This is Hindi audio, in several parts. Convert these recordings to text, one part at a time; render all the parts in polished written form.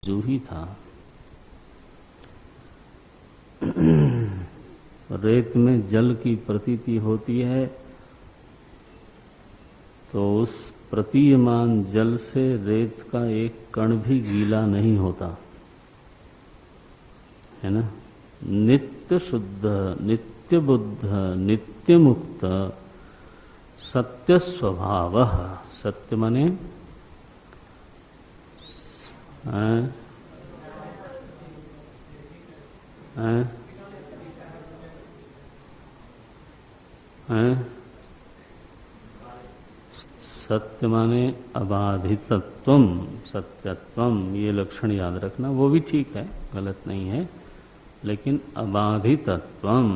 जो ही था। रेत में जल की प्रतीति होती है तो उस प्रतीयमान जल से रेत का एक कण भी गीला नहीं होता है ना। नित्य शुद्ध, नित्य बुद्ध, नित्य मुक्त, सत्य स्वभाव। सत्य माने सत्य माने अबाधितत्वम, सत्यत्वम, ये लक्षण याद रखना। वो भी ठीक है, गलत नहीं है, लेकिन अबाधितत्वम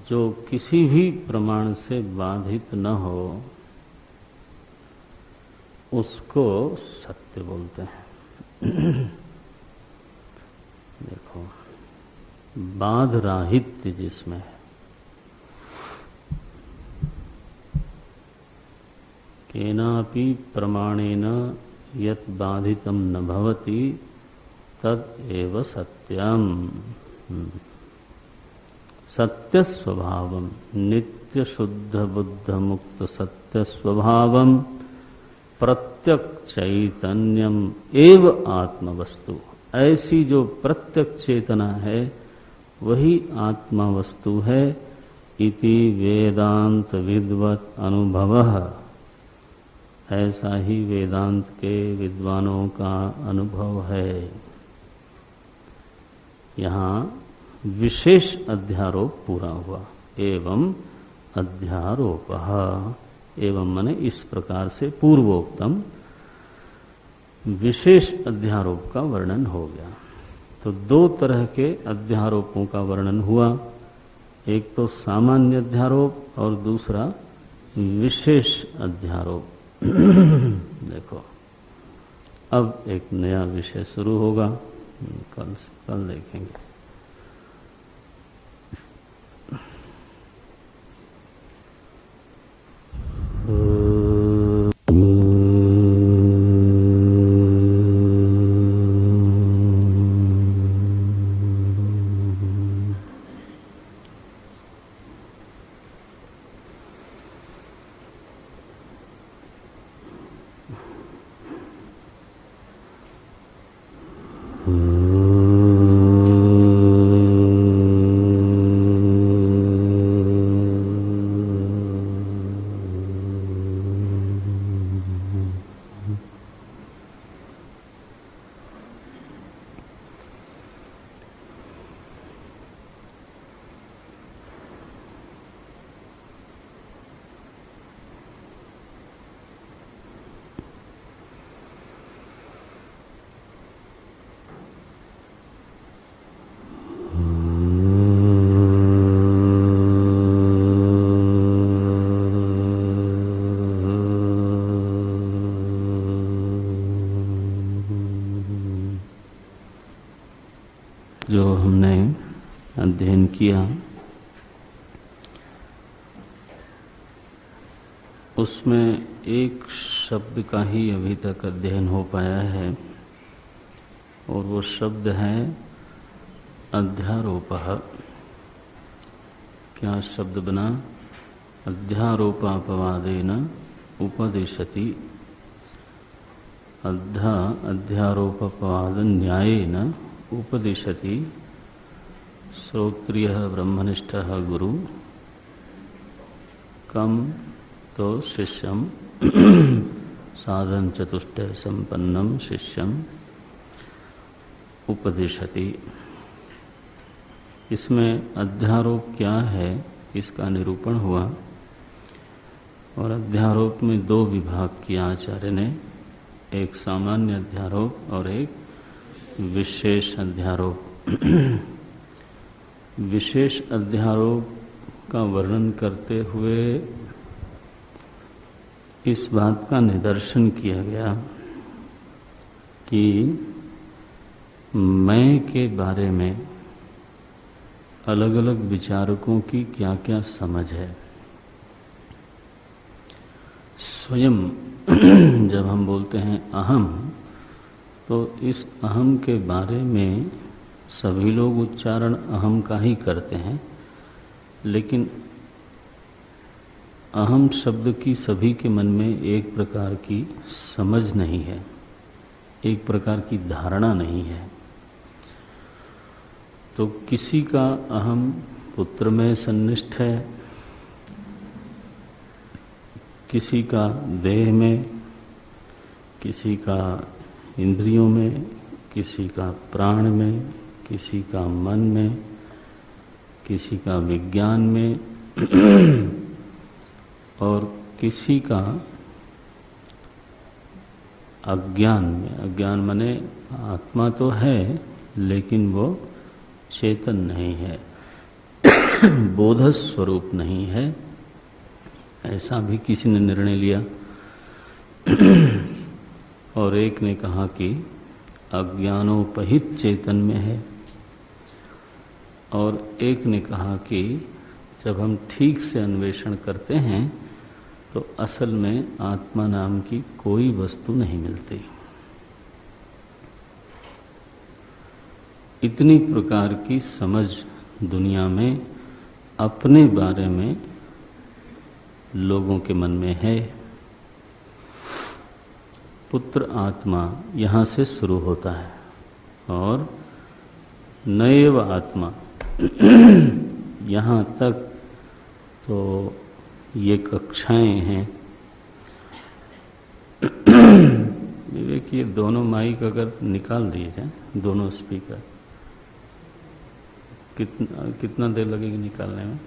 जो किसी भी प्रमाण से बाधित न हो उसको सत्य बोलते हैं। देखो, बाध राहित्य जिसमें है, केनापि प्रमाणेन यत् बाधितम न भवति तद एव सत्यम। सत्य स्वभावम, नित्य शुद्ध बुद्ध मुक्त सत्य स्वभावम, प्रत्यक चैतन्यम एव आत्मवस्तु। ऐसी जो प्रत्यक चेतना है वही आत्मा वस्तु है। इति वेदांत विद्वत अनुभवः, ऐसा ही वेदांत के विद्वानों का अनुभव है। यहाँ विशेष अध्यारोप पूरा हुआ। एवं अध्यारोपः, एवं माने इस प्रकार से पूर्वोक्तम विशेष अध्यारोप का वर्णन हो गया। तो दो तरह के अध्यारोपों का वर्णन हुआ, एक तो सामान्य अध्यारोप और दूसरा विशेष अध्यारोप। देखो, अब एक नया विषय शुरू होगा, कल देखेंगे। जो हमने अध्ययन किया उसमें एक शब्द का ही अभी तक अध्ययन हो पाया है और वो शब्द है अध्यारोपः। क्या शब्द बना? अध्यारोपापवादेन उपदिशति। अध्यारोपवाद न्यायेन उपदिशति श्रोत्रियः ब्रह्मनिष्ठः गुरु कम तो शिष्यम साधन चतुष्टय संपन्नम शिष्यम उपदिशति। इसमें अध्यारोप क्या है इसका निरूपण हुआ और अध्यारोप में दो विभाग किया आचार्य ने, एक सामान्य अध्यारोप और एक विशेष अध्यारोप। विशेष अध्यारोप का वर्णन करते हुए इस बात का निदर्शन किया गया कि मैं के बारे में अलग अलग विचारकों की क्या क्या समझ है। स्वयं जब हम बोलते हैं अहम, तो इस अहम के बारे में सभी लोग उच्चारण अहम का ही करते हैं, लेकिन अहम शब्द की सभी के मन में एक प्रकार की समझ नहीं है, एक प्रकार की धारणा नहीं है। तो किसी का अहम पुत्र में सन्निष्ठ है, किसी का देह में, किसी का इंद्रियों में, किसी का प्राण में, किसी का मन में, किसी का विज्ञान में और किसी का अज्ञान में। अज्ञान माने आत्मा तो है लेकिन वो चेतन नहीं है, बोध स्वरूप नहीं है, ऐसा भी किसी ने निर्णय लिया। और एक ने कहा कि अज्ञानोपहित चेतन में है, और एक ने कहा कि जब हम ठीक से अन्वेषण करते हैं तो असल में आत्मा नाम की कोई वस्तु नहीं मिलती। इतनी प्रकार की समझ दुनिया में अपने बारे में लोगों के मन में है। पुत्र आत्मा यहां से शुरू होता है और नैव आत्मा यहां तक तो ये कक्षाएं हैं। विवेक, ये दोनों माइक अगर निकाल दिए जाए, दोनों स्पीकर, कितना देर लगेगी निकालने में?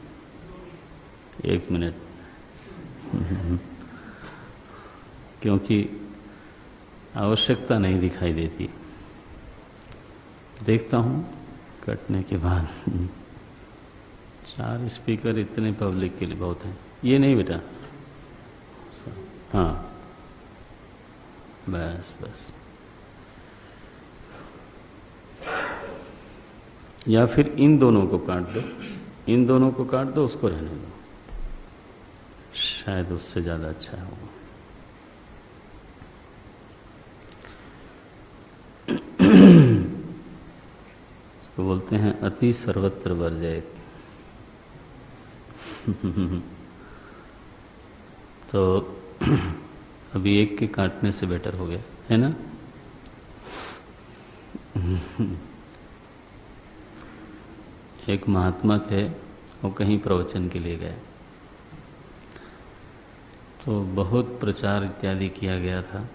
1 मिनट। क्योंकि आवश्यकता नहीं दिखाई देती। देखता हूं कटने के बाद। 4 स्पीकर इतने पब्लिक के लिए बहुत हैं। ये नहीं बेटा, हाँ बस बस। या फिर इन दोनों को काट दो, इन दोनों को काट दो, उसको रहने दो, शायद उससे ज्यादा अच्छा होगा। इसको बोलते हैं अति सर्वत्र वर्जयेत। तो अभी एक के काटने से बेटर हो गया है ना? एक महात्मा थे, वो कहीं प्रवचन के लिए गए, तो बहुत प्रचार इत्यादि किया गया था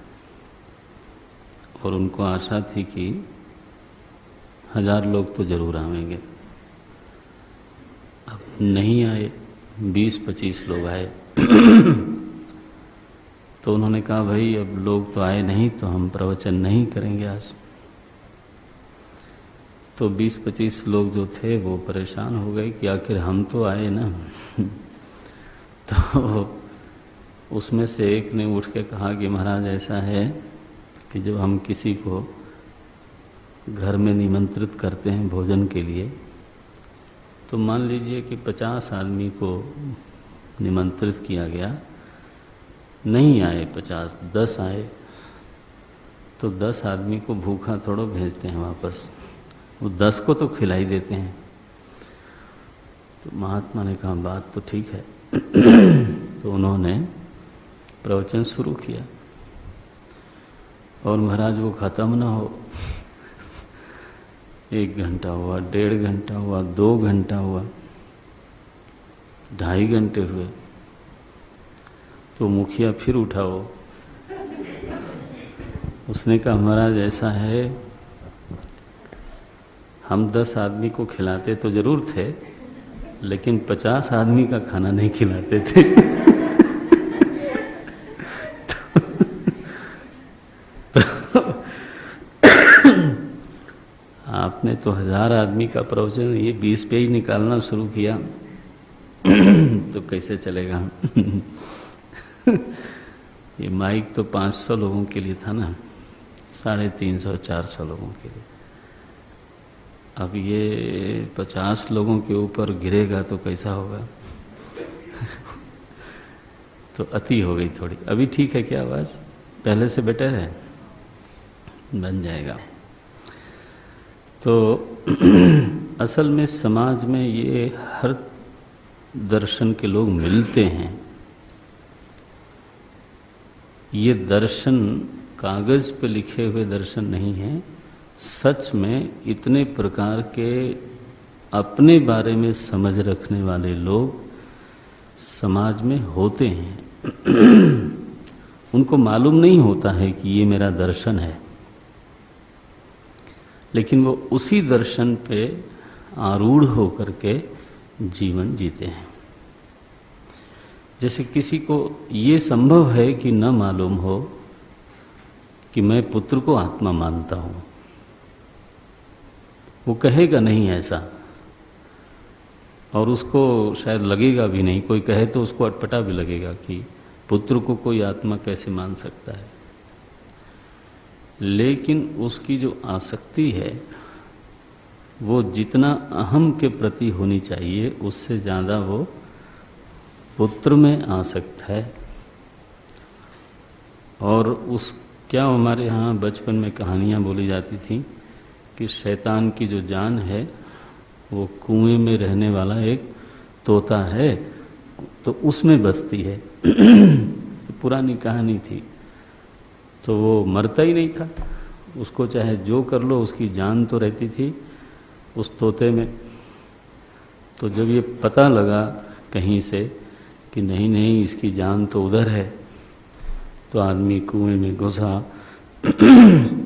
और उनको आशा थी कि 1000 लोग तो जरूर आवेंगे। अब नहीं आए, 20-25 लोग आए। तो उन्होंने कहा भाई अब लोग तो आए नहीं तो हम प्रवचन नहीं करेंगे आज। तो 20-25 लोग जो थे वो परेशान हो गए कि आखिर हम तो आए ना। तो उसमें से एक ने उठ के कहा कि महाराज ऐसा है कि जब हम किसी को घर में निमंत्रित करते हैं भोजन के लिए, तो मान लीजिए कि 50 आदमी को निमंत्रित किया गया, नहीं आए 50, 10 आए, तो 10 आदमी को भूखा थोड़ा भेजते हैं वापस, वो 10 को तो खिला ही देते हैं। तो महात्मा ने कहा बात तो ठीक है। तो उन्होंने प्रवचन शुरू किया और महाराज वो खत्म ना हो, 1 घंटा हुआ, 1.5 घंटा हुआ, 2 घंटा हुआ, 2.5 घंटे हुए। तो मुखिया फिर उठा, वो उसने कहा महाराज ऐसा है, हम 10 आदमी को खिलाते तो जरूर थे लेकिन 50 आदमी का खाना नहीं खिलाते थे। आपने तो 1000 आदमी का प्रवचन ये 20 पे ही निकालना शुरू किया तो कैसे चलेगा? ये माइक तो 500 लोगों के लिए था ना, 350-400 लोगों के लिए। अब ये 50 लोगों के ऊपर गिरेगा तो कैसा होगा? तो अति हो गई थोड़ी। अभी ठीक है क्या आवाज? पहले से बेटर है? बन जाएगा। तो असल में समाज में ये हर दर्शन के लोग मिलते हैं। ये दर्शन कागज पे लिखे हुए दर्शन नहीं है, सच में इतने प्रकार के अपने बारे में समझ रखने वाले लोग समाज में होते हैं। उनको मालूम नहीं होता है कि ये मेरा दर्शन है, लेकिन वो उसी दर्शन पे आरूढ़ होकर के जीवन जीते हैं। जैसे किसी को ये संभव है कि न मालूम हो कि मैं पुत्र को आत्मा मानता हूं, वो कहेगा नहीं ऐसा, और उसको शायद लगेगा भी नहीं। कोई कहे तो उसको अटपटा भी लगेगा कि पुत्र को कोई आत्मा कैसे मान सकता है। लेकिन उसकी जो आसक्ति है वो जितना अहम के प्रति होनी चाहिए उससे ज्यादा वो पुत्र में आसक्त है। और उस क्या हमारे यहाँ बचपन में कहानियां बोली जाती थी कि शैतान की जो जान है वो कुएं में रहने वाला एक तोता है, तो उसमें बसती है। पुरानी कहानी थी। तो वो मरता ही नहीं था, उसको चाहे जो कर लो उसकी जान तो रहती थी उस तोते में। तो जब ये पता लगा कहीं से कि नहीं नहीं इसकी जान तो उधर है, तो आदमी कुएं में घुसा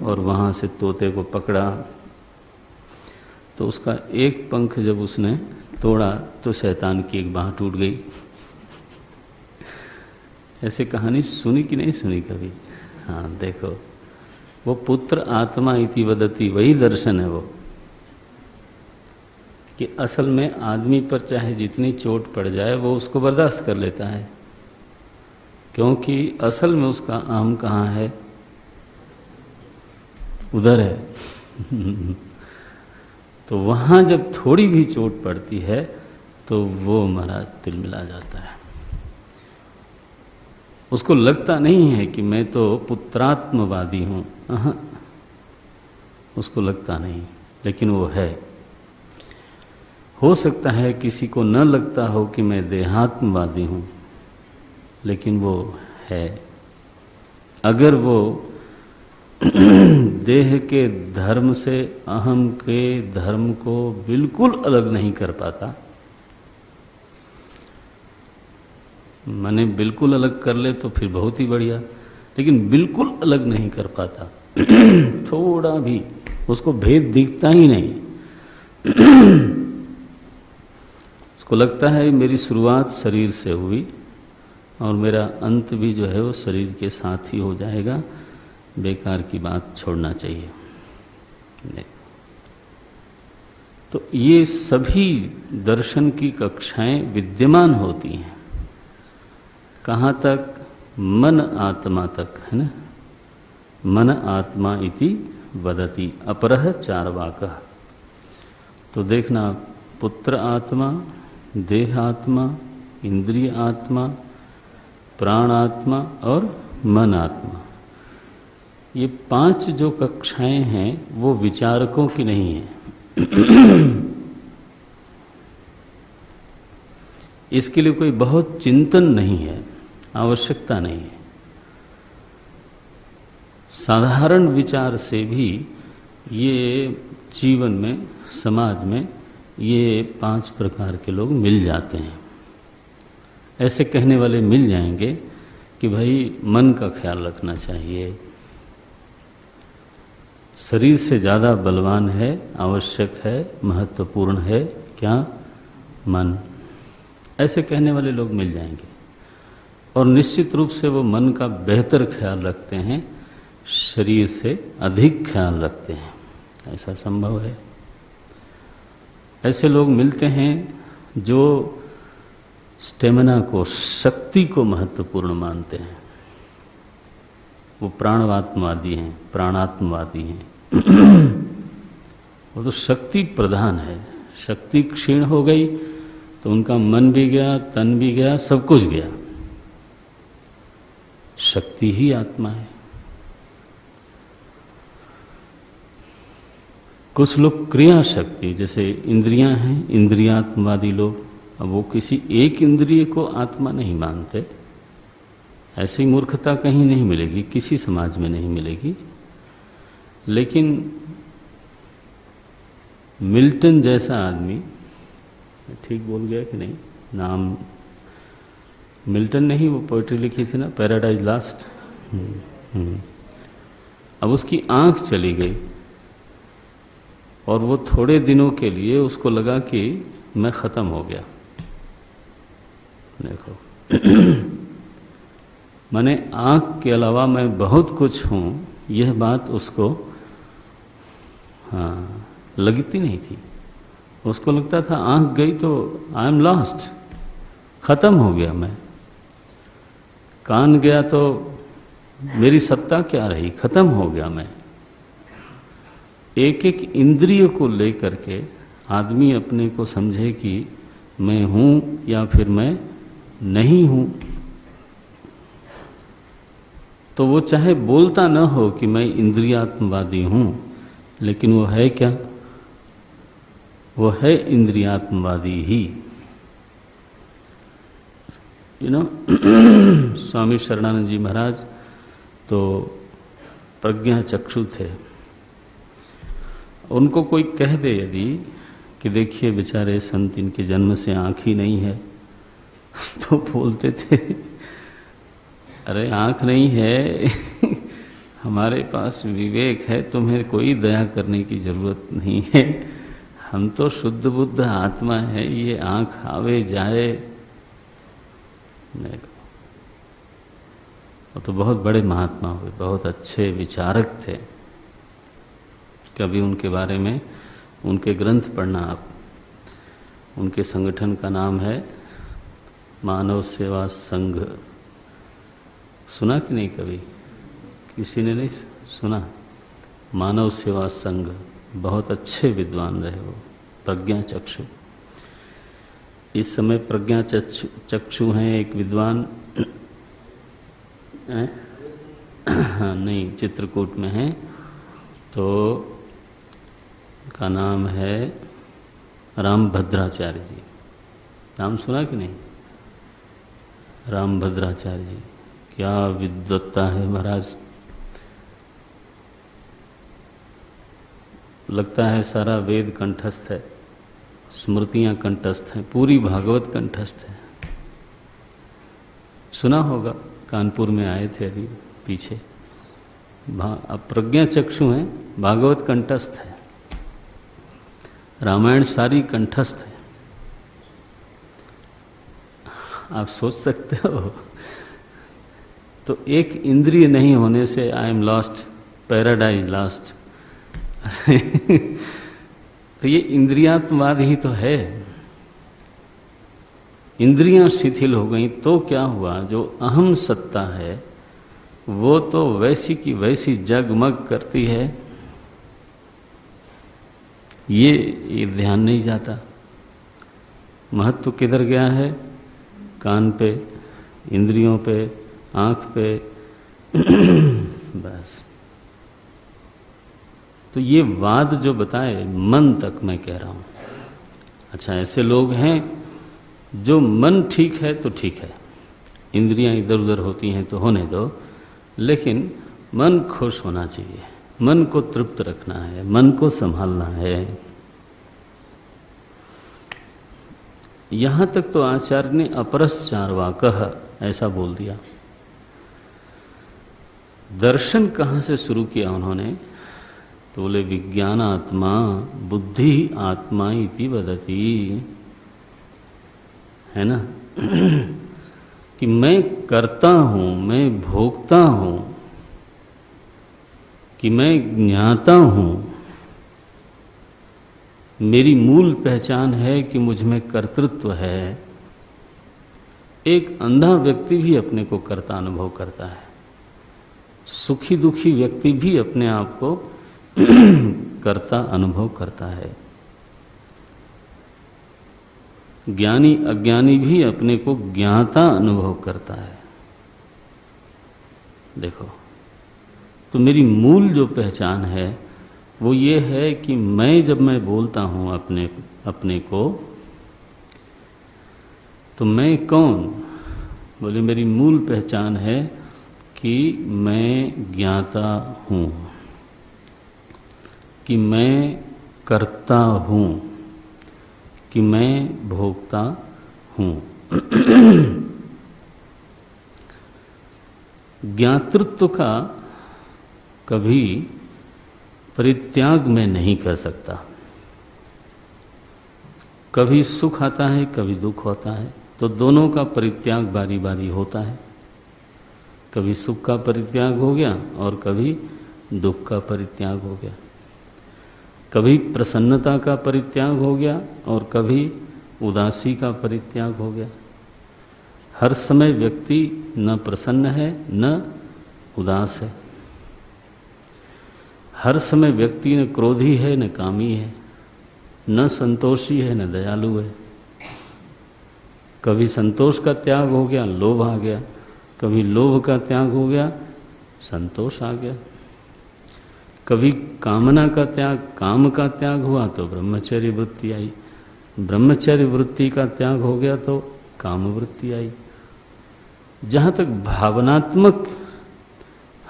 और वहां से तोते को पकड़ा। तो उसका एक पंख जब उसने तोड़ा तो शैतान की एक बांह टूट गई। ऐसे कहानी सुनी कि नहीं सुनी कभी? हाँ, देखो वो पुत्र आत्मा इति वदति, वही दर्शन है वो, कि असल में आदमी पर चाहे जितनी चोट पड़ जाए वो उसको बर्दाश्त कर लेता है, क्योंकि असल में उसका आम कहाँ है? उधर है। तो वहां जब थोड़ी भी चोट पड़ती है तो वो महाराज तिलमिला जाता है। उसको लगता नहीं है कि मैं तो पुत्रात्मवादी हूं, उसको लगता नहीं, लेकिन वो है। हो सकता है किसी को न लगता हो कि मैं देहात्मवादी हूं, लेकिन वो है। अगर वो देह के धर्म से अहम के धर्म को बिल्कुल अलग नहीं कर पाता, माने बिल्कुल अलग कर ले तो फिर बहुत ही बढ़िया, लेकिन बिल्कुल अलग नहीं कर पाता, थोड़ा भी उसको भेद दिखता ही नहीं। उसको लगता है मेरी शुरुआत शरीर से हुई और मेरा अंत भी जो है वो शरीर के साथ ही हो जाएगा, बेकार की बात छोड़ना चाहिए। तो ये सभी दर्शन की कक्षाएं विद्यमान होती हैं। कहाँ तक? मन आत्मा तक, है ना। मन आत्मा इति वदति अपरः चार्वाकः। तो देखना, पुत्र आत्मा, देह आत्मा, इंद्रिय आत्मा, प्राण आत्मा और मन आत्मा, ये पांच जो कक्षाएं हैं वो विचारकों की नहीं है। इसके लिए कोई बहुत चिंतन नहीं है, आवश्यकता नहीं है। साधारण विचार से भी ये जीवन में, समाज में ये पांच प्रकार के लोग मिल जाते हैं। ऐसे कहने वाले मिल जाएंगे कि भाई मन का ख्याल रखना चाहिए, शरीर से ज्यादा बलवान है, आवश्यक है, महत्वपूर्ण है क्या? मन। ऐसे कहने वाले लोग मिल जाएंगे। और निश्चित रूप से वो मन का बेहतर ख्याल रखते हैं, शरीर से अधिक ख्याल रखते हैं, ऐसा संभव है। ऐसे लोग मिलते हैं जो स्टेमिना को, शक्ति को महत्वपूर्ण मानते हैं। वो प्राणवात्मवादी हैं, प्राणात्मवादी हैं। वो तो शक्ति प्रधान है। शक्ति क्षीण हो गई तो उनका मन भी गया, तन भी गया, सब कुछ गया। शक्ति ही आत्मा है। कुछ लोग क्रिया शक्ति, जैसे इंद्रियां हैं, इंद्रियात्मवादी लोग, अब वो किसी एक इंद्रिय को आत्मा नहीं मानते। ऐसी मूर्खता कहीं नहीं मिलेगी, किसी समाज में नहीं मिलेगी। लेकिन मिल्टन जैसा आदमी, ठीक बोल गया कि नहीं, नाम मिल्टन नहीं, वो पोएट्री लिखी थी ना, पैराडाइज लास्ट। अब उसकी आंख चली गई और वो थोड़े दिनों के लिए उसको लगा कि मैं खत्म हो गया। देखो माने आंख के अलावा मैं बहुत कुछ हूं, यह बात उसको लगती नहीं थी। उसको लगता था आंख गई तो आई एम लॉस्ट, खत्म हो गया मैं। कान गया तो मेरी सत्ता क्या रही, खत्म हो गया मैं। एक एक इंद्रिय को लेकर के आदमी अपने को समझे कि मैं हूं या फिर मैं नहीं हूं, तो वो चाहे बोलता न हो कि मैं इंद्रियात्मवादी हूं, लेकिन वो है क्या, वो है इंद्रियात्मवादी ही। स्वामी शरणानंद जी महाराज तो प्रज्ञा चक्षु थे। उनको कोई कह दे यदि कि देखिए बेचारे संत, इनके जन्म से आंख ही नहीं है, तो बोलते थे अरे आंख नहीं है हमारे पास विवेक है, तुम्हें कोई दया करने की जरूरत नहीं है, हम तो शुद्ध बुद्ध आत्मा है, ये आंख आवे जाए। वो तो बहुत बड़े महात्मा हुए, बहुत अच्छे विचारक थे। कभी उनके बारे में उनके ग्रंथ पढ़ना आप। उनके संगठन का नाम है मानव सेवा संघ। सुना कि नहीं कभी? किसी ने नहीं सुना? मानव सेवा संघ, बहुत अच्छे विद्वान रहे वो, प्रज्ञा चक्षु। इस समय प्रज्ञा चक्षु हैं एक विद्वान हाँ नहीं, चित्रकूट में है, तो का नाम है रामभद्राचार्य जी। नाम सुना कि नहीं? रामभद्राचार्य जी, क्या विद्वत्ता है महाराज। लगता है सारा वेद कंठस्थ है, स्मृतियां कंठस्थ हैं, पूरी भागवत कंठस्थ है। सुना होगा, कानपुर में आए थे अभी पीछे। अब प्रज्ञा चक्षु हैं, भागवत कंठस्थ है, रामायण सारी कंठस्थ है। आप सोच सकते हो, तो एक इंद्रिय नहीं होने से I am lost, paradise lost तो ये इंद्रियात्मवाद ही तो है। इंद्रियां शिथिल हो गई तो क्या हुआ, जो अहम सत्ता है वो तो वैसी की वैसी जगमग करती है। ये ध्यान नहीं जाता। महत्व किधर गया है? कान पे, इंद्रियों पे, आंख पे बस। तो ये वाद जो बताए, मन तक मैं कह रहा हूं। अच्छा, ऐसे लोग हैं जो मन ठीक है तो ठीक है, इंद्रियां इधर उधर होती हैं तो होने दो, लेकिन मन खुश होना चाहिए, मन को तृप्त रखना है, मन को संभालना है। यहां तक तो आचार्य ने अपरश्चार्वाकः ऐसा बोल दिया। दर्शन कहां से शुरू किया उन्होंने? तो बोले विज्ञानात्मा बुद्धि आत्मा इति वदति, है ना कि मैं करता हूं, मैं भोगता हूं, कि मैं ज्ञाता हूं। मेरी मूल पहचान है कि मुझ में कर्तृत्व है। एक अंधा व्यक्ति भी अपने को कर्ता अनुभव करता है, सुखी दुखी व्यक्ति भी अपने आप को कर्ता अनुभव करता है, ज्ञानी अज्ञानी भी अपने को ज्ञाता अनुभव करता है। देखो, तो मेरी मूल जो पहचान है वो ये है कि मैं जब मैं बोलता हूं अपने को, तो मैं कौन? बोले मेरी मूल पहचान है कि मैं ज्ञाता हूं, कि मैं कर्ता हूं, कि मैं भोक्ता हूं। ज्ञातृत्व का कभी परित्याग मैं नहीं कर सकता। कभी सुख आता है, कभी दुख होता है, तो दोनों का परित्याग बारी बारी होता है। कभी सुख का परित्याग हो गया और कभी दुख का परित्याग हो गया। कभी प्रसन्नता का परित्याग हो गया और कभी उदासी का परित्याग हो गया। हर समय व्यक्ति न प्रसन्न है न उदास है। हर समय व्यक्ति न क्रोधी है न कामी है, न संतोषी है न दयालु है। कभी संतोष का त्याग हो गया, लोभ आ गया। कभी लोभ का त्याग हो गया, संतोष आ गया। कभी कामना का त्याग, काम का त्याग हुआ तो ब्रह्मचर्य वृत्ति आई। ब्रह्मचर्य वृत्ति का त्याग हो गया तो काम वृत्ति आई। जहां तक भावनात्मक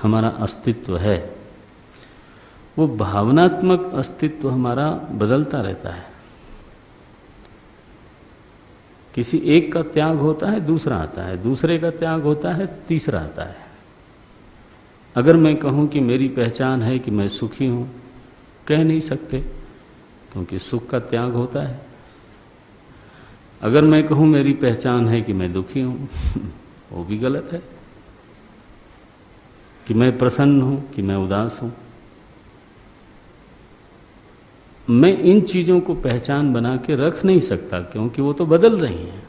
हमारा अस्तित्व है, वो भावनात्मक अस्तित्व हमारा बदलता रहता है। किसी एक का त्याग होता है, दूसरा आता है, दूसरे का त्याग होता है, तीसरा आता है। अगर मैं कहूं कि मेरी पहचान है कि मैं सुखी हूं, कह नहीं सकते, क्योंकि सुख का त्याग होता है। अगर मैं कहूं मेरी पहचान है कि मैं दुखी हूं, वो भी गलत है। कि मैं प्रसन्न हूं कि मैं उदास हूं, मैं इन चीजों को पहचान बना के रख नहीं सकता, क्योंकि वो तो बदल रही हैं।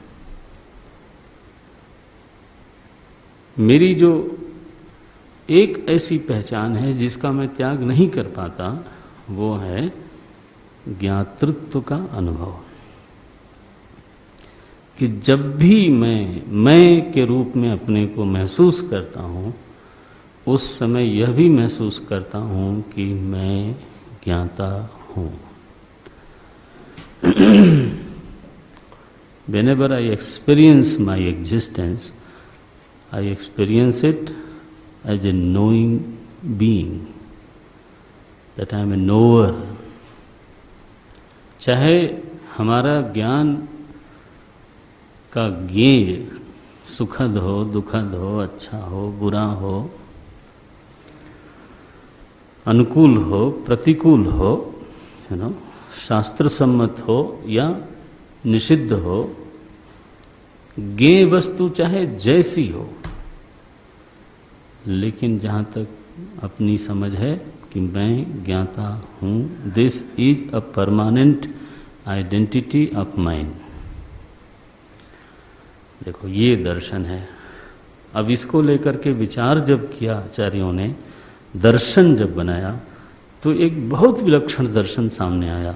मेरी जो एक ऐसी पहचान है जिसका मैं त्याग नहीं कर पाता, वो है ज्ञातृत्व का अनुभव। कि जब भी मैं के रूप में अपने को महसूस करता हूं, उस समय यह भी महसूस करता हूं कि मैं ज्ञाता हूं। Whenever I experience my existence, I experience it as a knowing being, that I am a knower. चाहे हमारा ज्ञान का ज्ञेय सुखद हो, दुखद हो, अच्छा हो, बुरा हो, अनुकूल हो, प्रतिकूल हो, शास्त्र सम्मत हो या निषिद्ध हो, ज्ञेय वस्तु चाहे जैसी हो, लेकिन जहां तक अपनी समझ है कि मैं ज्ञाता हूं, this is a permanent identity of mind. देखो, ये दर्शन है। अब इसको लेकर के विचार जब किया आचार्यों ने, दर्शन जब बनाया, तो एक बहुत विलक्षण दर्शन सामने आया।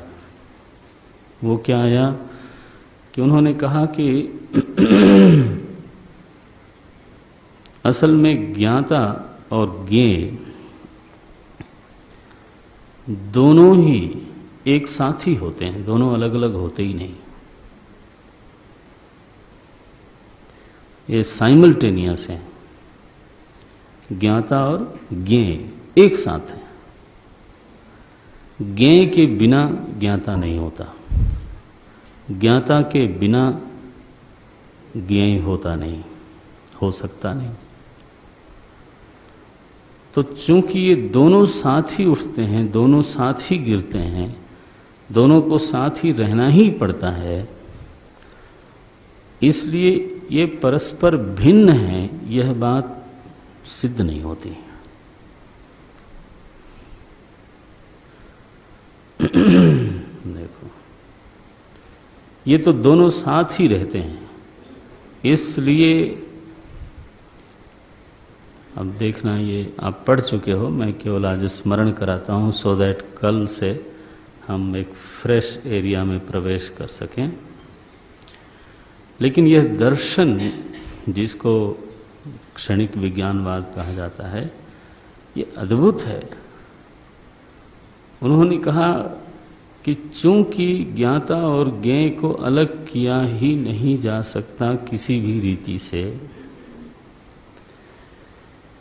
वो क्या आया कि उन्होंने कहा कि असल में ज्ञाता और ज्ञेय दोनों ही एक साथ ही होते हैं, दोनों अलग अलग होते ही नहीं। ये साइमल्टेनियस है। ज्ञाता और ज्ञेय एक साथ है। ज्ञेय के बिना ज्ञाता नहीं होता, ज्ञाता के बिना ज्ञेय होता नहीं, हो सकता नहीं। तो चूंकि ये दोनों साथ ही उठते हैं, दोनों साथ ही गिरते हैं, दोनों को साथ ही रहना ही पड़ता है, इसलिए ये परस्पर भिन्न हैं, यह बात सिद्ध नहीं होती। देखो, ये तो दोनों साथ ही रहते हैं। इसलिए अब देखना, ये आप पढ़ चुके हो, मैं केवल आज स्मरण कराता हूं, सो दैट कल से हम एक फ्रेश एरिया में प्रवेश कर सकें। लेकिन यह दर्शन, जिसको क्षणिक विज्ञानवाद कहा जाता है, ये अद्भुत है। उन्होंने कहा कि चूंकि ज्ञाता और ज्ञेय को अलग किया ही नहीं जा सकता किसी भी रीति से,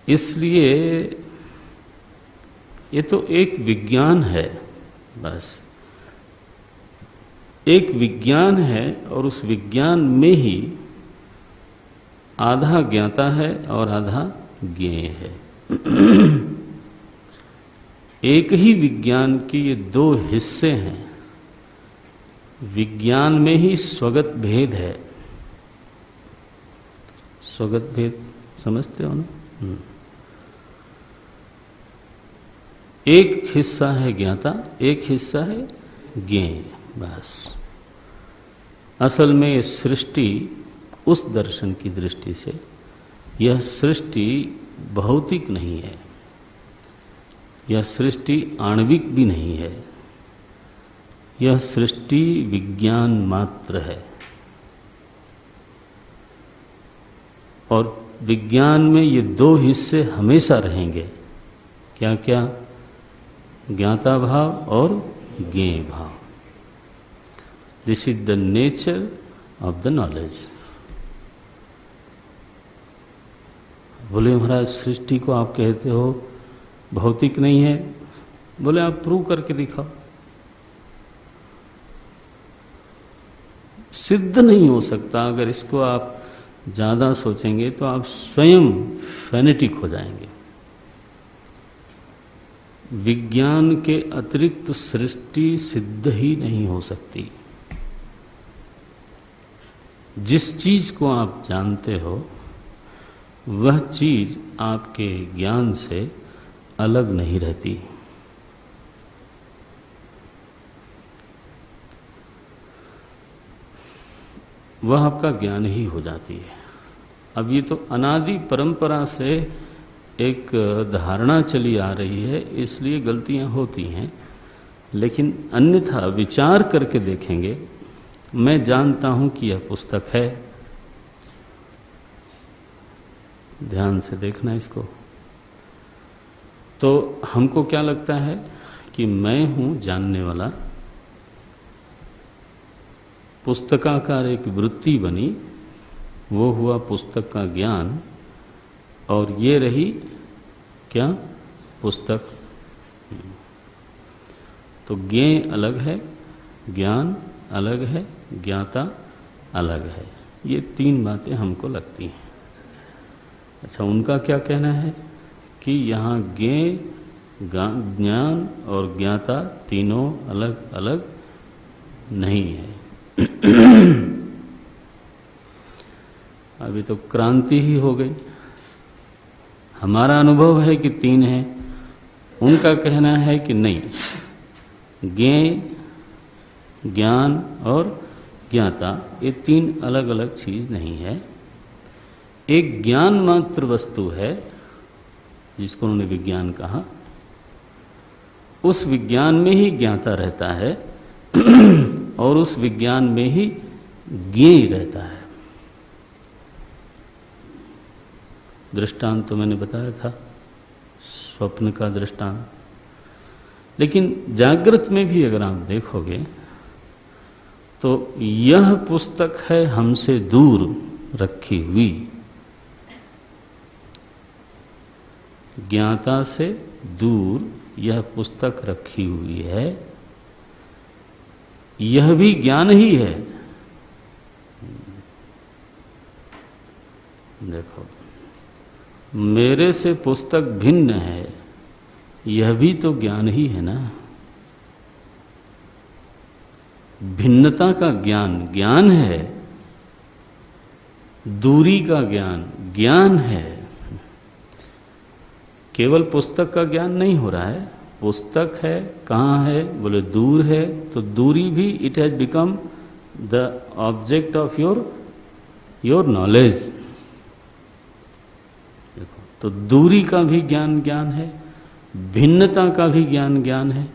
इसलिए ये तो एक विज्ञान है, बस एक विज्ञान है और उस विज्ञान में ही आधा ज्ञाता है और आधा ज्ञेय है। एक ही विज्ञान के ये दो हिस्से हैं। विज्ञान में ही स्वगत भेद है। स्वगत भेद समझते हो ना? एक हिस्सा है ज्ञाता, एक हिस्सा है ज्ञेय, बस। असल में ये सृष्टि उस दर्शन की दृष्टि से, यह सृष्टि भौतिक नहीं है, यह सृष्टि आणविक भी नहीं है, यह सृष्टि विज्ञान मात्र है। और विज्ञान में ये दो हिस्से हमेशा रहेंगे। क्या क्या? ज्ञाता भाव और ज्ञेय भाव। This is the nature of the knowledge. बोले महाराज सृष्टि को आप कहते हो भौतिक नहीं है। बोले आप प्रूव करके दिखाओ। सिद्ध नहीं हो सकता। अगर इसको आप ज्यादा सोचेंगे तो आप स्वयं फैनेटिक हो जाएंगे। विज्ञान के अतिरिक्त सृष्टि सिद्ध ही नहीं हो सकती। जिस चीज को आप जानते हो वह चीज आपके ज्ञान से अलग नहीं रहती। वह आपका ज्ञान ही हो जाती है। अब ये तो अनादि परंपरा से एक धारणा चली आ रही है, इसलिए गलतियां होती हैं। लेकिन अन्यथा विचार करके देखेंगे। मैं जानता हूं कि यह पुस्तक है। ध्यान से देखना इसको। तो हमको क्या लगता है कि मैं हूं जानने वाला। पुस्तकाकार एक वृत्ति बनी, वो हुआ पुस्तक का ज्ञान, और ये रही क्या? पुस्तक। तो ज्ञेय अलग है, ज्ञान अलग है, ज्ञाता अलग है। ये तीन बातें हमको लगती हैं। अच्छा, उनका क्या कहना है कि यहाँ ज्ञेय, ज्ञान और ज्ञाता तीनों अलग अलग नहीं है। अभी तो क्रांति ही हो गई। हमारा अनुभव है कि तीन है, उनका कहना है कि नहीं, ज्ञेय, ज्ञान और ज्ञाता ये तीन अलग अलग चीज नहीं है। एक ज्ञान मात्र वस्तु है जिसको उन्होंने विज्ञान कहा। उस विज्ञान में ही ज्ञाता रहता है और उस विज्ञान में ही ज्ञेय रहता है। दृष्टांत तो मैंने बताया था, स्वप्न का दृष्टांत। लेकिन जागृत में भी अगर आप देखोगे तो यह पुस्तक है हमसे दूर रखी हुई। ज्ञाता से दूर यह पुस्तक रखी हुई है। यह भी ज्ञान ही है। देखो, मेरे से पुस्तक भिन्न है, यह भी तो ज्ञान ही है ना। भिन्नता का ज्ञान ज्ञान है, दूरी का ज्ञान ज्ञान है। केवल पुस्तक का ज्ञान नहीं हो रहा है। पुस्तक है, कहाँ है? बोले दूर है, तो दूरी भी it has become the object of your knowledge. देखो, तो दूरी का भी ज्ञान ज्ञान है, भिन्नता का भी ज्ञान ज्ञान है।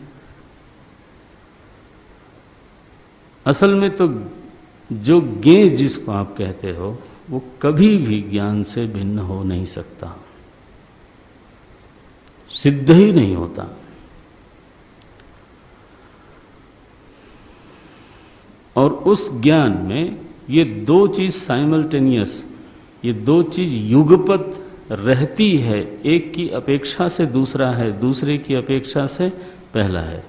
असल में तो जो ज्ञेय जिसको आप कहते हो वो कभी भी ज्ञान से भिन्न हो नहीं सकता, सिद्ध ही नहीं होता। और उस ज्ञान में ये दो चीज साइमल्टेनियस, ये दो चीज युगपत रहती है। एक की अपेक्षा से दूसरा है, दूसरे की अपेक्षा से पहला है।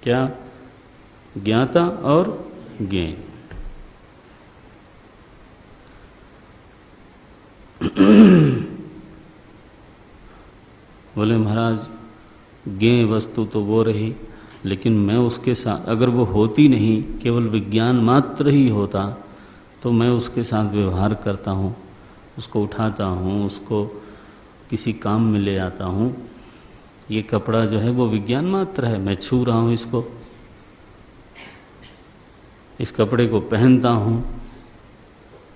क्या? ज्ञाता और ज्ञेय। बोले महाराज ज्ञेय वस्तु तो वो रही, लेकिन मैं उसके साथ, अगर वो होती नहीं, केवल विज्ञान मात्र ही होता, तो मैं उसके साथ व्यवहार करता हूँ, उसको उठाता हूँ, उसको किसी काम में ले आता हूँ। ये कपड़ा जो है वो विज्ञान मात्र है, मैं छू रहा हूँ इसको, इस कपड़े को पहनता हूँ,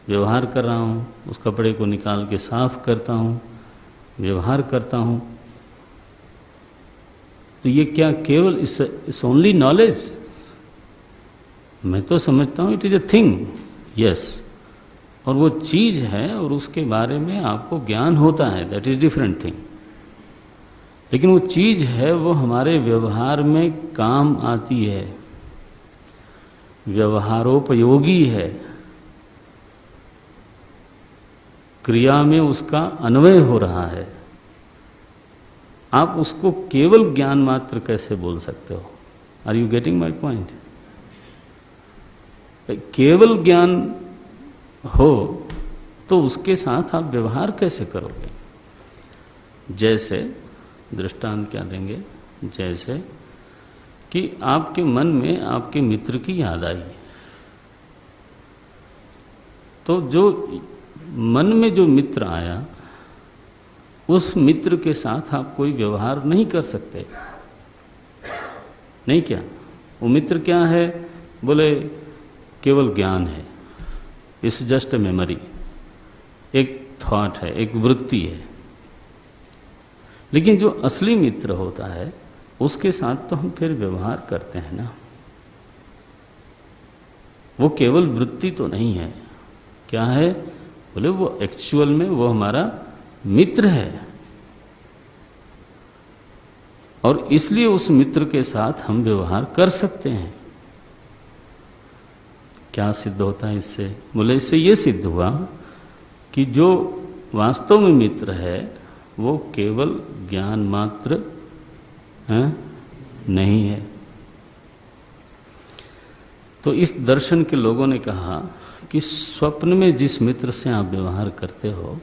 व्यवहार कर रहा हूँ, उस कपड़े को निकाल के साफ करता हूँ, व्यवहार करता हूँ। तो ये क्या केवल इट्स ओनली नॉलेज? मैं तो समझता हूँ it is a thing, yes, और वो चीज है और उसके बारे में आपको ज्ञान होता है, दैट इज डिफरेंट थिंग। लेकिन वो चीज है, वो हमारे व्यवहार में काम आती है, व्यवहारोपयोगी है, क्रिया में उसका अन्वय हो रहा है। आप उसको केवल ज्ञान मात्र कैसे बोल सकते हो? Are you getting my point? केवल ज्ञान हो तो उसके साथ आप व्यवहार कैसे करोगे? जैसे दृष्टांत क्या देंगे? जैसे कि आपके मन में आपके मित्र की याद आई, तो जो मन में जो मित्र आया, उस मित्र के साथ आप कोई व्यवहार नहीं कर सकते, नहीं क्या? वो मित्र क्या है? बोले केवल ज्ञान है, इट्स जस्ट ए मेमोरी, एक थॉट है, एक वृत्ति है। लेकिन जो असली मित्र होता है उसके साथ तो हम फिर व्यवहार करते हैं ना। वो केवल वृत्ति तो नहीं है। क्या है? बोले वो एक्चुअल में वो हमारा मित्र है, और इसलिए उस मित्र के साथ हम व्यवहार कर सकते हैं। क्या सिद्ध होता है इससे? बोले इससे ये सिद्ध हुआ कि जो वास्तव में मित्र है वो केवल ज्ञान मात्र है, नहीं है। तो इस दर्शन के लोगों ने कहा कि स्वप्न में जिस मित्र से आप व्यवहार करते हो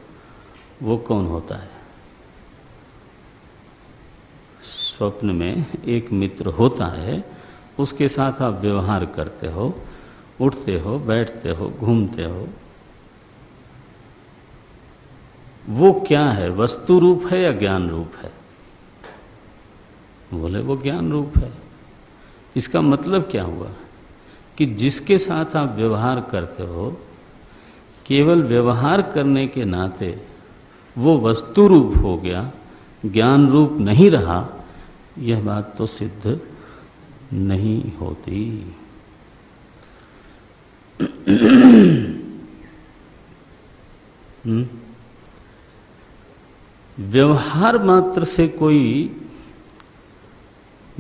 वो कौन होता है? स्वप्न में एक मित्र होता है, उसके साथ आप व्यवहार करते हो, उठते हो, बैठते हो, घूमते हो। वो क्या है? वस्तु रूप है या ज्ञान रूप है? बोले वो ज्ञान रूप है। इसका मतलब क्या हुआ कि जिसके साथ आप व्यवहार करते हो, केवल व्यवहार करने के नाते वो वस्तु रूप हो गया, ज्ञान रूप नहीं रहा। यह बात तो सिद्ध नहीं होती। व्यवहार मात्र से कोई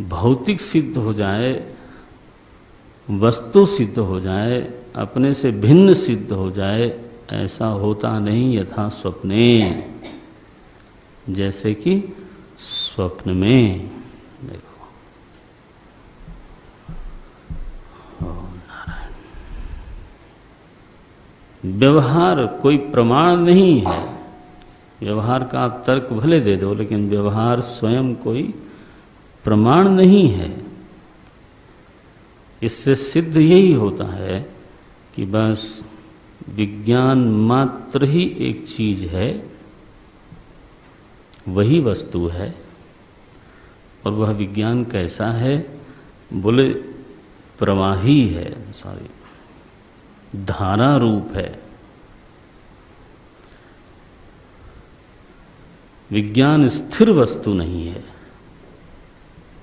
भौतिक सिद्ध हो जाए, वस्तु सिद्ध हो जाए, अपने से भिन्न सिद्ध हो जाए, ऐसा होता नहीं। यथा स्वप्ने, जैसे कि स्वप्न में देखो, ओम नारायण, व्यवहार कोई प्रमाण नहीं है। व्यवहार का आप तर्क भले दे दो, लेकिन व्यवहार स्वयं कोई प्रमाण नहीं है। इससे सिद्ध यही होता है कि बस विज्ञान मात्र ही एक चीज है, वही वस्तु है। और वह विज्ञान कैसा है? बोले प्रवाही है, धारा रूप है। विज्ञान स्थिर वस्तु नहीं है,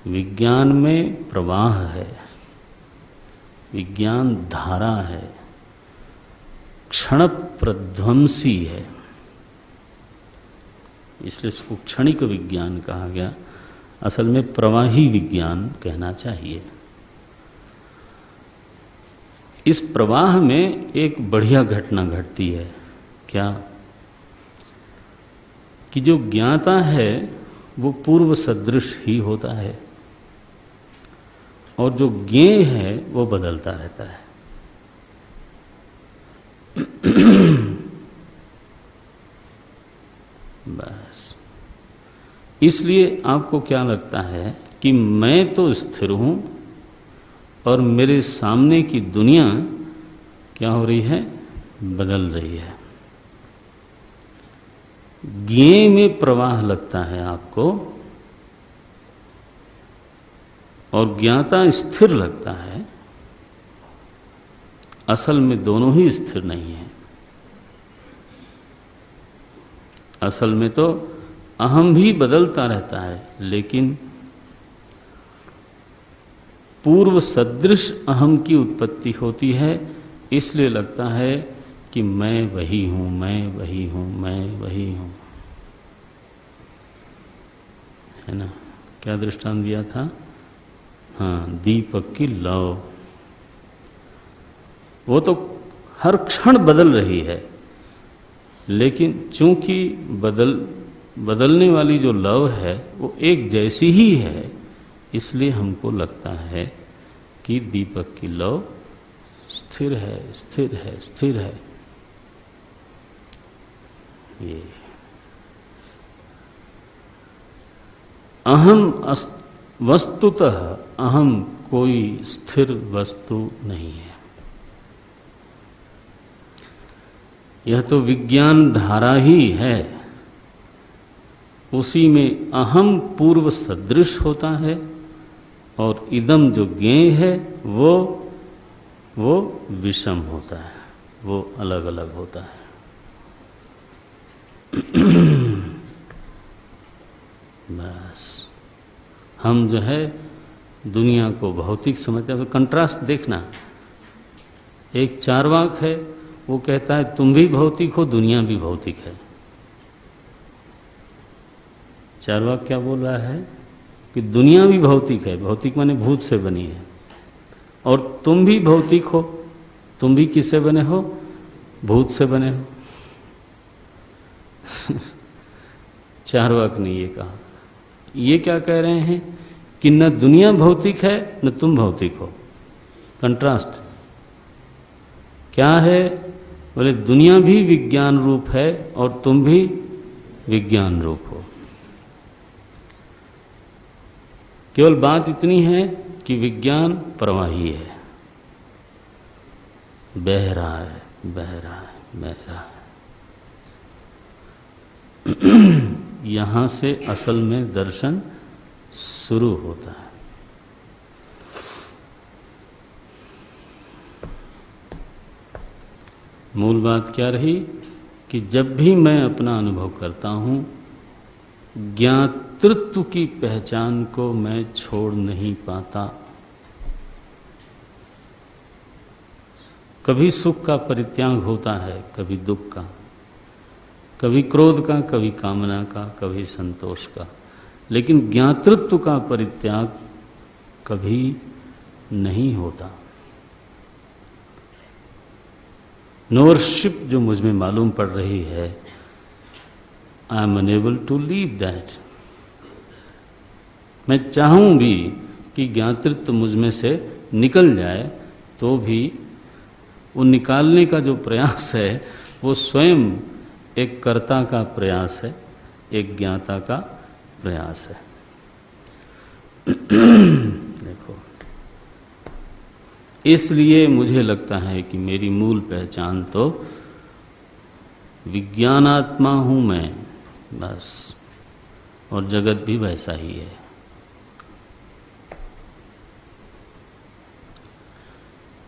विज्ञान में प्रवाह है, विज्ञान धारा है, क्षण प्रध्वंसी है। इसलिए इसको क्षणिक विज्ञान कहा गया। असल में प्रवाही विज्ञान कहना चाहिए। इस प्रवाह में एक बढ़िया घटना घटती है। क्या? कि जो ज्ञाता है वो पूर्व सदृश ही होता है और जो ज्ञेय है वो बदलता रहता है। बस इसलिए आपको क्या लगता है कि मैं तो स्थिर हूं और मेरे सामने की दुनिया क्या हो रही है? बदल रही है। ज्ञेय में प्रवाह लगता है आपको और ज्ञाता स्थिर लगता है। असल में दोनों ही स्थिर नहीं है। असल में तो अहम भी बदलता रहता है, लेकिन पूर्व सदृश अहम की उत्पत्ति होती है। इसलिए लगता है कि मैं वही हूं, मैं वही हूं, मैं वही हूं। है ना? क्या दृष्टांत दिया था? हाँ, दीपक की लौ। वो तो हर क्षण बदल रही है, लेकिन चूंकि बदलने वाली जो लव है वो एक जैसी ही है, इसलिए हमको लगता है कि दीपक की लौ स्थिर है, स्थिर है, स्थिर है। ये अहम वस्तुतः अहम कोई स्थिर वस्तु नहीं है। यह तो विज्ञान धारा ही है। उसी में अहम पूर्व सदृश होता है और इदम जो ज्ञेय है वो विषम होता है, वो अलग अलग होता है। बस हम जो है दुनिया को भौतिक समझते हैं। तो कंट्रास्ट देखना, एक चार्वाक है, वो कहता है तुम भी भौतिक हो, दुनिया भी भौतिक है। चार्वाक क्या बोल रहा है कि दुनिया भी भौतिक है, भौतिक माने भूत से बनी है, और तुम भी भौतिक हो। तुम भी किससे बने हो? भूत से बने हो। चार्वाक ने ये कहा। ये क्या कह रहे हैं कि न दुनिया भौतिक है न तुम भौतिक हो। कंट्रास्ट क्या है? बोले दुनिया भी विज्ञान रूप है और तुम भी विज्ञान रूप हो। केवल बात इतनी है कि विज्ञान प्रवाही है, बह रहा है, बह रहा है, बह रहा है। यहां से असल में दर्शन शुरू होता है। मूल बात क्या रही कि जब भी मैं अपना अनुभव करता हूं, ज्ञातृत्व की पहचान को मैं छोड़ नहीं पाता। कभी सुख का परित्याग होता है, कभी दुख का, कभी क्रोध का, कभी कामना का, कभी संतोष का, लेकिन ज्ञातृत्व का परित्याग कभी नहीं होता। नोअरशिप जो मुझ में मालूम पड़ रही है, I am unable to leave that. मैं चाहूं भी कि ज्ञातृत्व मुझ में से निकल जाए, तो भी वो निकालने का जो प्रयास है वो स्वयं एक कर्ता का प्रयास है, एक ज्ञाता का प्रयास है। देखो, इसलिए मुझे लगता है कि मेरी मूल पहचान तो विज्ञानात्मा हूं मैं, बस, और जगत भी वैसा ही है।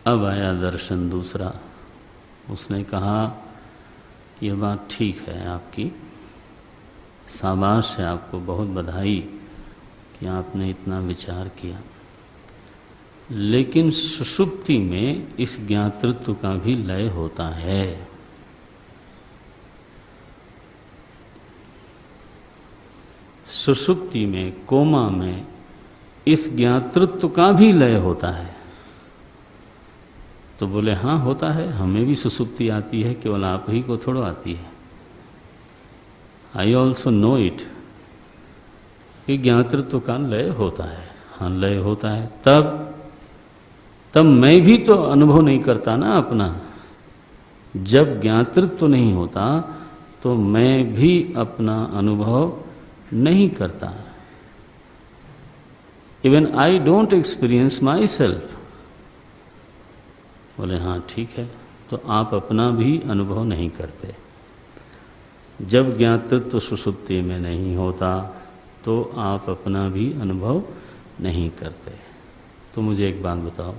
अब आया दर्शन दूसरा। उसने कहा यह बात ठीक है आपकी, शाबाश है आपको, बहुत बधाई कि आपने इतना विचार किया, लेकिन सुषुप्ति में इस ज्ञातृत्व का भी लय होता है। सुषुप्ति में, कोमा में इस ज्ञातृत्व का भी लय होता है। तो बोले हाँ होता है, हमें भी सुसुप्ति आती है, केवल आप ही को थोड़ा आती है। आई ऑल्सो नो इट कि ज्ञातृत्व का लय होता है। हाँ लय होता है, तब मैं भी तो अनुभव नहीं करता ना अपना। जब ज्ञातृत्व नहीं होता तो मैं भी अपना अनुभव नहीं करता। Even I don't experience my self. बोले हाँ ठीक है, तो आप अपना भी अनुभव नहीं करते। जब ज्ञातृत्व सुषुप्ति में नहीं होता तो आप अपना भी अनुभव नहीं करते। तो मुझे एक बात बताओ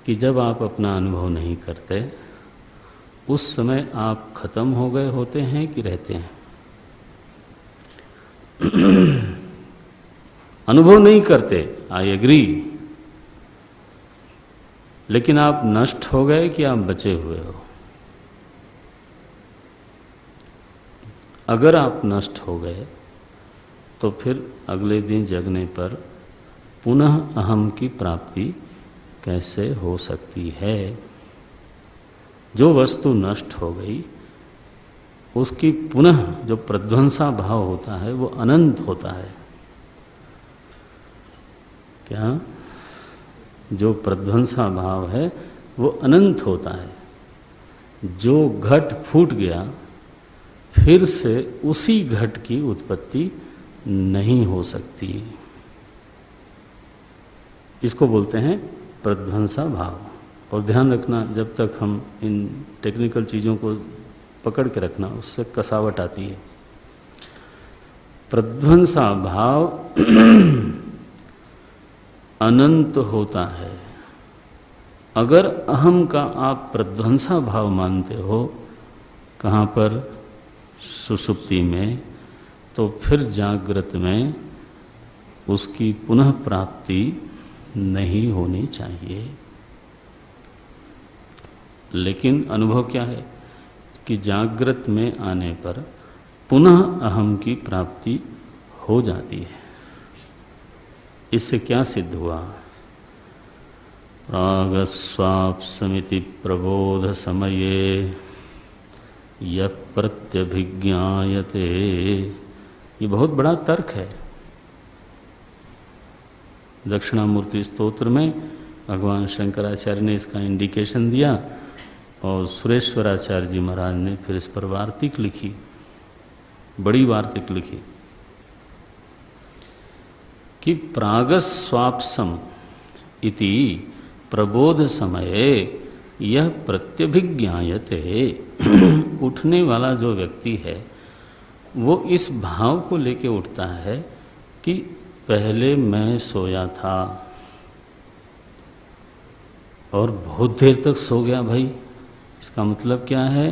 कि जब आप अपना अनुभव नहीं करते उस समय आप खत्म हो गए होते हैं कि रहते हैं? अनुभव नहीं करते, आई एग्री, लेकिन आप नष्ट हो गए कि आप बचे हुए हो? अगर आप नष्ट हो गए तो फिर अगले दिन जगने पर पुनः अहम की प्राप्ति कैसे हो सकती है? जो वस्तु नष्ट हो गई उसकी पुनः जो प्रध्वंसा भाव होता है वो अनंत होता है। क्या? जो प्रध्वंसा भाव है वो अनंत होता है। जो घट फूट गया फिर से उसी घट की उत्पत्ति नहीं हो सकती। इसको बोलते हैं प्रध्वंसा भाव। और ध्यान रखना, जब तक हम इन टेक्निकल चीज़ों को पकड़ के रखना, उससे कसावट आती है। प्रध्वंसा भाव अनंत होता है। अगर अहम का आप प्रध्वंसा भाव मानते हो, कहाँ पर? सुषुप्ति में, तो फिर जागृत में उसकी पुनः प्राप्ति नहीं होनी चाहिए। लेकिन अनुभव क्या है कि जागृत में आने पर पुनः अहम की प्राप्ति हो जाती है। इससे क्या सिद्ध हुआ? प्रागस्वाप्समिति प्रबोध समये यः प्रत्यभिज्ञायते। ये बहुत बड़ा तर्क है। दक्षिणामूर्ति स्तोत्र में भगवान शंकराचार्य ने इसका इंडिकेशन दिया और सुरेश्वराचार्य जी महाराज ने फिर इस पर वार्तिक लिखी, बड़ी वार्तिक लिखी कि प्रागस्वाप्सम इति प्रबोध समये यह प्रत्यभिज्ञायते। उठने वाला जो व्यक्ति है वो इस भाव को लेके उठता है कि पहले मैं सोया था और बहुत देर तक सो गया भाई। इसका मतलब क्या है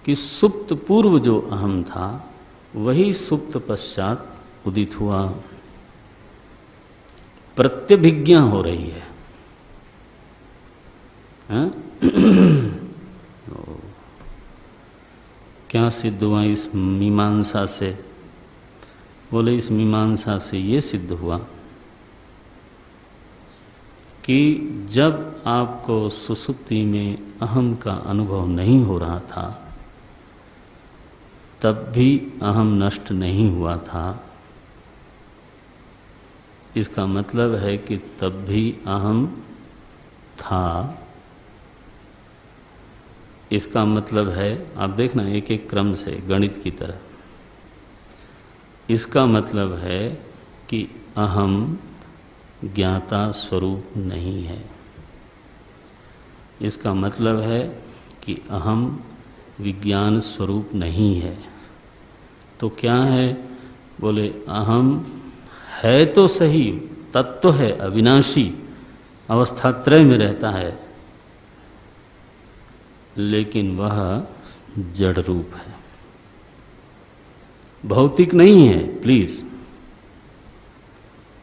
कि सुप्त पूर्व जो अहम था वही सुप्त पश्चात उदित हुआ। प्रत्यभिज्ञा हो रही है, हाँ? क्या सिद्ध हुआ इस मीमांसा से? बोले इस मीमांसा से ये सिद्ध हुआ कि जब आपको सुसुप्ति में अहम का अनुभव नहीं हो रहा था तब भी अहम नष्ट नहीं हुआ था। इसका मतलब है कि तब भी अहम था। इसका मतलब है, आप देखना एक एक क्रम से गणित की तरह। इसका मतलब है कि अहम ज्ञाता स्वरूप नहीं है। इसका मतलब है कि अहम विज्ञान स्वरूप नहीं है। तो क्या है? बोले अहम है तो सही, तत्व है, अविनाशी, अवस्था त्रय में रहता है, लेकिन वह जड़ रूप है, भौतिक नहीं है। प्लीज,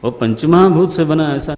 वो पंचमहाभूत से बना ऐसा